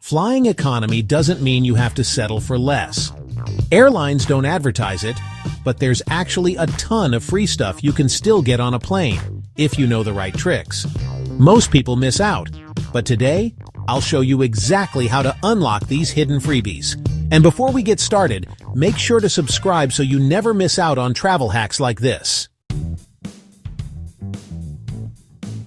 Flying economy doesn't mean you have to settle for less. Airlines don't advertise it, but there's actually a ton of free stuff you can still get on a plane, if you know the right tricks. Most people miss out, but today, I'll show you exactly how to unlock these hidden freebies. And before we get started, make sure to subscribe so you never miss out on travel hacks like this.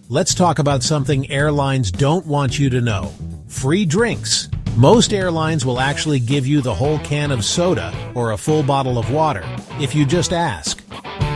Let's talk about something airlines don't want you to know. Free drinks. Most airlines will actually give you the whole can of soda or a full bottle of water if you just ask.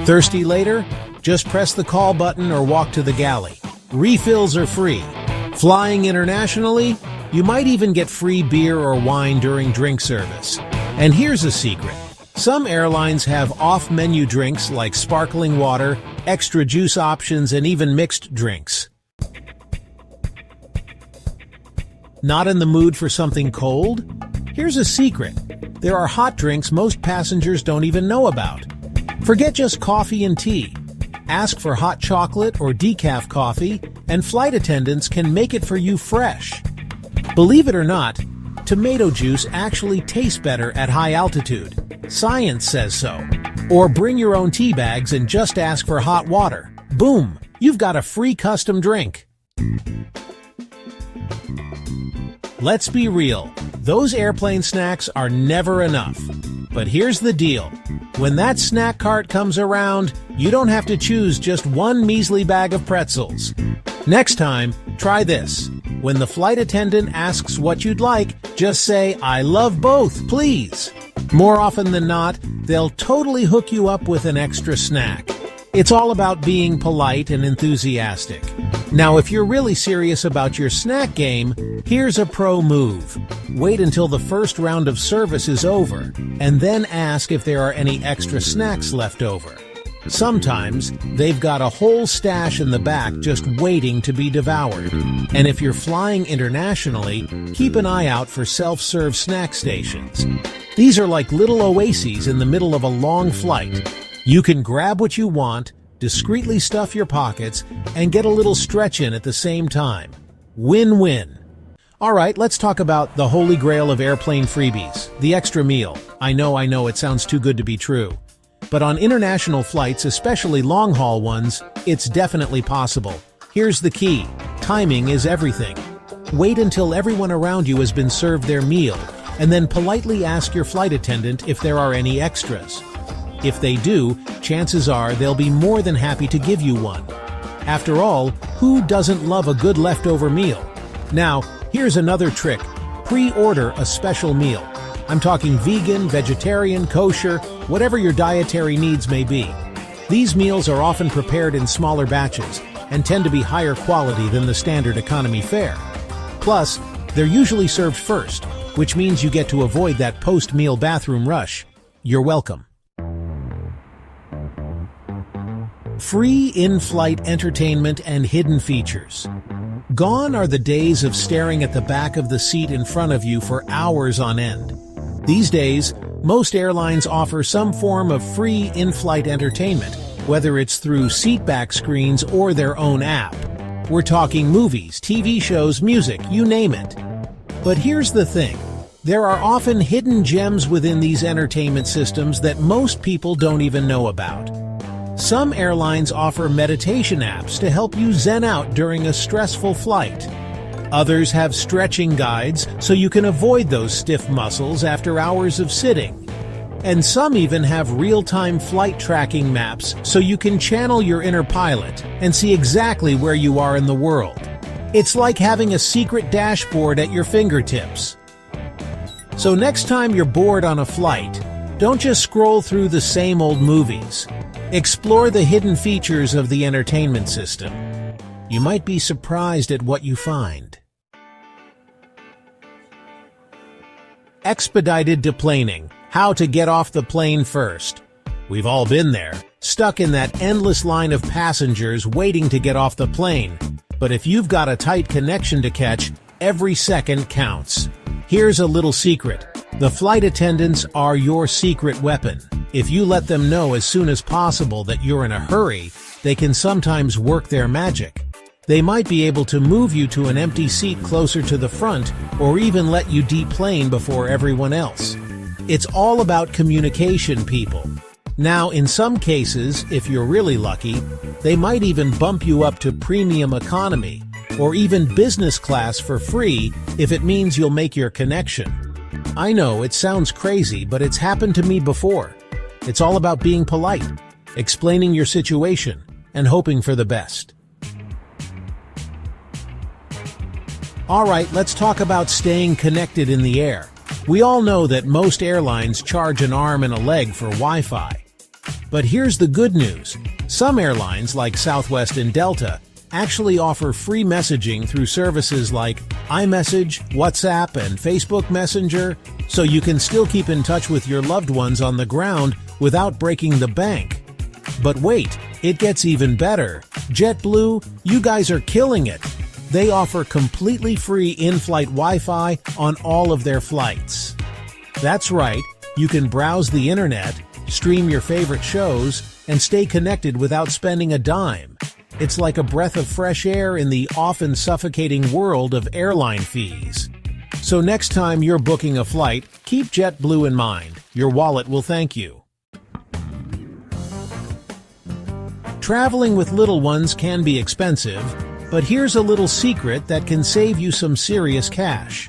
Thirsty later? Just press the call button or walk to the galley. Refills are free. Flying internationally? You might even get free beer or wine during drink service. And here's a secret. Some airlines have off-menu drinks like sparkling water, extra juice options, and even mixed drinks. Not in the mood for something cold? Here's a secret. There are hot drinks most passengers don't even know about. Forget just coffee and tea. Ask for hot chocolate or decaf coffee, and flight attendants can make it for you fresh. Believe it or not, tomato juice actually tastes better at high altitude. Science says so. Or bring your own tea bags and just ask for hot water. Boom! You've got a free custom drink. Let's be real, those airplane snacks are never enough. But here's the deal. When that snack cart comes around, you don't have to choose just one measly bag of pretzels. Next time, try this. When the flight attendant asks what you'd like, just say, "I love both, please." More often than not, they'll totally hook you up with an extra snack. It's all about being polite and enthusiastic. Now, if you're really serious about your snack game, here's a pro move. Wait until the first round of service is over, and then ask if there are any extra snacks left over. Sometimes, they've got a whole stash in the back just waiting to be devoured. And if you're flying internationally, keep an eye out for self-serve snack stations. These are like little oases in the middle of a long flight. You can grab what you want, discreetly stuff your pockets, and get a little stretch in at the same time. Win-win. All right, let's talk about the holy grail of airplane freebies, the extra meal. I know, it sounds too good to be true. But on international flights, especially long-haul ones, it's definitely possible. Here's the key. Timing is everything. Wait until everyone around you has been served their meal, and then politely ask your flight attendant if there are any extras. If they do, chances are they'll be more than happy to give you one. After all, who doesn't love a good leftover meal? Now, here's another trick. Pre-order a special meal. I'm talking vegan, vegetarian, kosher, whatever your dietary needs may be. These meals are often prepared in smaller batches and tend to be higher quality than the standard economy fare. Plus, they're usually served first, which means you get to avoid that post-meal bathroom rush. You're welcome. Free in-flight entertainment and hidden features. Gone are the days of staring at the back of the seat in front of you for hours on end. These days, most airlines offer some form of free in-flight entertainment, whether it's through seatback screens or their own app. We're talking movies, TV shows, music, you name it. But here's the thing. There are often hidden gems within these entertainment systems that most people don't even know about. Some airlines offer meditation apps to help you zen out during a stressful flight. Others have stretching guides so you can avoid those stiff muscles after hours of sitting. And some even have real-time flight tracking maps so you can channel your inner pilot and see exactly where you are in the world. It's like having a secret dashboard at your fingertips. So next time you're bored on a flight, don't just scroll through the same old movies. Explore the hidden features of the entertainment system. You might be surprised at what you find. Expedited deplaning. How to get off the plane first. We've all been there, stuck in that endless line of passengers waiting to get off the plane. But if you've got a tight connection to catch, every second counts. Here's a little secret. The flight attendants are your secret weapon. If you let them know as soon as possible that you're in a hurry, they can sometimes work their magic. They might be able to move you to an empty seat closer to the front or even let you deplane before everyone else. It's all about communication, people. Now, in some cases, if you're really lucky, they might even bump you up to premium economy or even business class for free if it means you'll make your connection. I know, it sounds crazy, but it's happened to me before. It's all about being polite, explaining your situation, and hoping for the best. Alright, let's talk about staying connected in the air. We all know that most airlines charge an arm and a leg for Wi-Fi. But here's the good news. Some airlines, like Southwest and Delta, actually offer free messaging through services like iMessage, WhatsApp, and Facebook Messenger, so you can still keep in touch with your loved ones on the ground without breaking the bank. But wait, it gets even better. JetBlue, you guys are killing it. They offer completely free in-flight Wi-Fi on all of their flights. That's right, you can browse the internet, stream your favorite shows, and stay connected without spending a dime. It's like a breath of fresh air in the often suffocating world of airline fees. So next time you're booking a flight, keep JetBlue in mind. Your wallet will thank you. Traveling with little ones can be expensive, but here's a little secret that can save you some serious cash.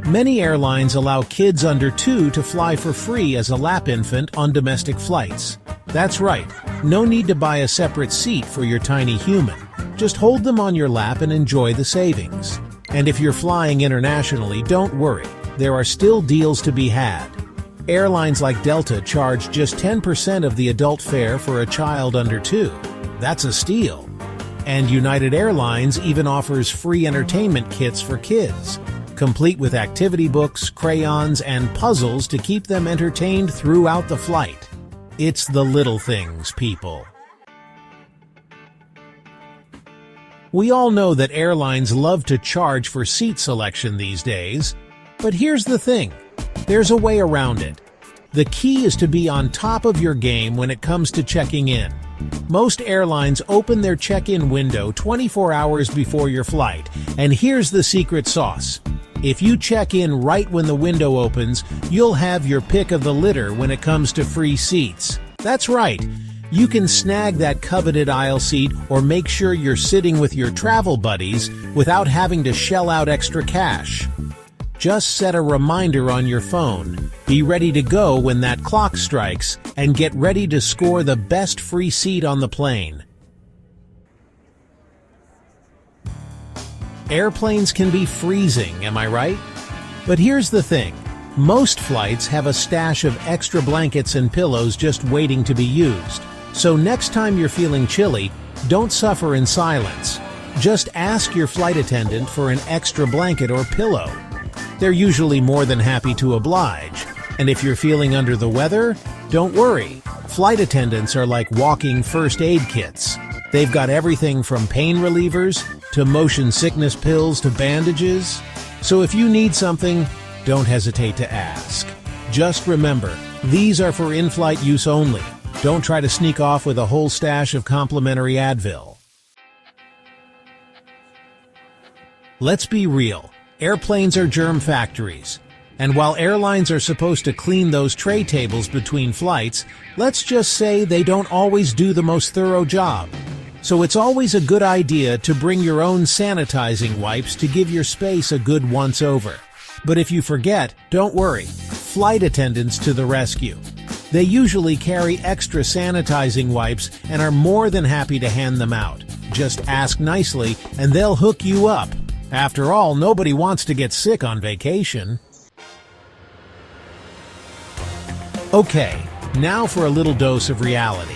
Many airlines allow kids under 2 to fly for free as a lap infant on domestic flights. That's right, no need to buy a separate seat for your tiny human. Just hold them on your lap and enjoy the savings. And if you're flying internationally, don't worry, there are still deals to be had. Airlines like Delta charge just 10% of the adult fare for a child under 2. That's a steal. And United Airlines even offers free entertainment kits for kids, complete with activity books, crayons, and puzzles to keep them entertained throughout the flight. It's the little things, people. We all know that airlines love to charge for seat selection these days, but here's the thing. There's a way around it. The key is to be on top of your game when it comes to checking in. Most airlines open their check-in window 24 hours before your flight, and here's the secret sauce. If you check in right when the window opens, you'll have your pick of the litter when it comes to free seats. That's right. You can snag that coveted aisle seat or make sure you're sitting with your travel buddies without having to shell out extra cash. Just set a reminder on your phone, be ready to go when that clock strikes, and get ready to score the best free seat on the plane. Airplanes can be freezing, am I right? But here's the thing. Most flights have a stash of extra blankets and pillows just waiting to be used. So next time you're feeling chilly, don't suffer in silence. Just ask your flight attendant for an extra blanket or pillow. They're usually more than happy to oblige. And if you're feeling under the weather, don't worry. Flight attendants are like walking first aid kits. They've got everything from pain relievers to motion sickness pills to bandages. So if you need something, don't hesitate to ask. Just remember, these are for in-flight use only. Don't try to sneak off with a whole stash of complimentary Advil. Let's be real. Airplanes are germ factories. And while airlines are supposed to clean those tray tables between flights, let's just say they don't always do the most thorough job. So it's always a good idea to bring your own sanitizing wipes to give your space a good once-over. But if you forget, don't worry. Flight attendants to the rescue. They usually carry extra sanitizing wipes and are more than happy to hand them out. Just ask nicely and they'll hook you up. After all, nobody wants to get sick on vacation. Okay, now for a little dose of reality.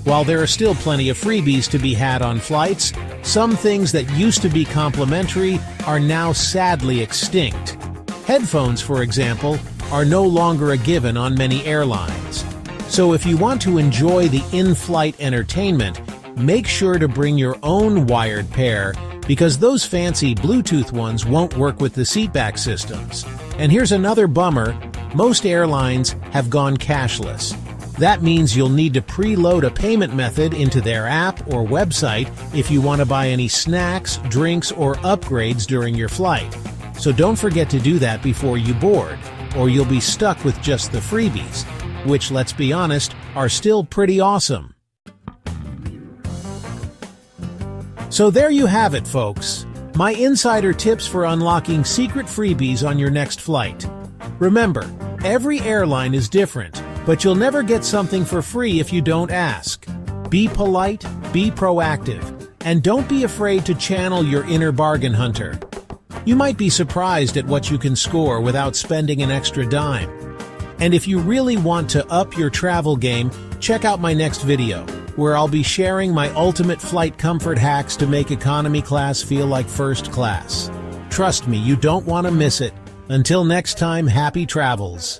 While there are still plenty of freebies to be had on flights, some things that used to be complimentary are now sadly extinct. Headphones, for example, are no longer a given on many airlines. So if you want to enjoy the in-flight entertainment, make sure to bring your own wired pair, because those fancy Bluetooth ones won't work with the seatback systems. And here's another bummer, most airlines have gone cashless. That means you'll need to preload a payment method into their app or website if you want to buy any snacks, drinks, or upgrades during your flight. So don't forget to do that before you board, or you'll be stuck with just the freebies, which, let's be honest, are still pretty awesome. So there you have it, folks. My insider tips for unlocking secret freebies on your next flight. Remember, every airline is different, but you'll never get something for free if you don't ask. Be polite, be proactive, and don't be afraid to channel your inner bargain hunter. You might be surprised at what you can score without spending an extra dime. And if you really want to up your travel game, check out my next video, where I'll be sharing my ultimate flight comfort hacks to make economy class feel like first class. Trust me, you don't want to miss it. Until next time, happy travels.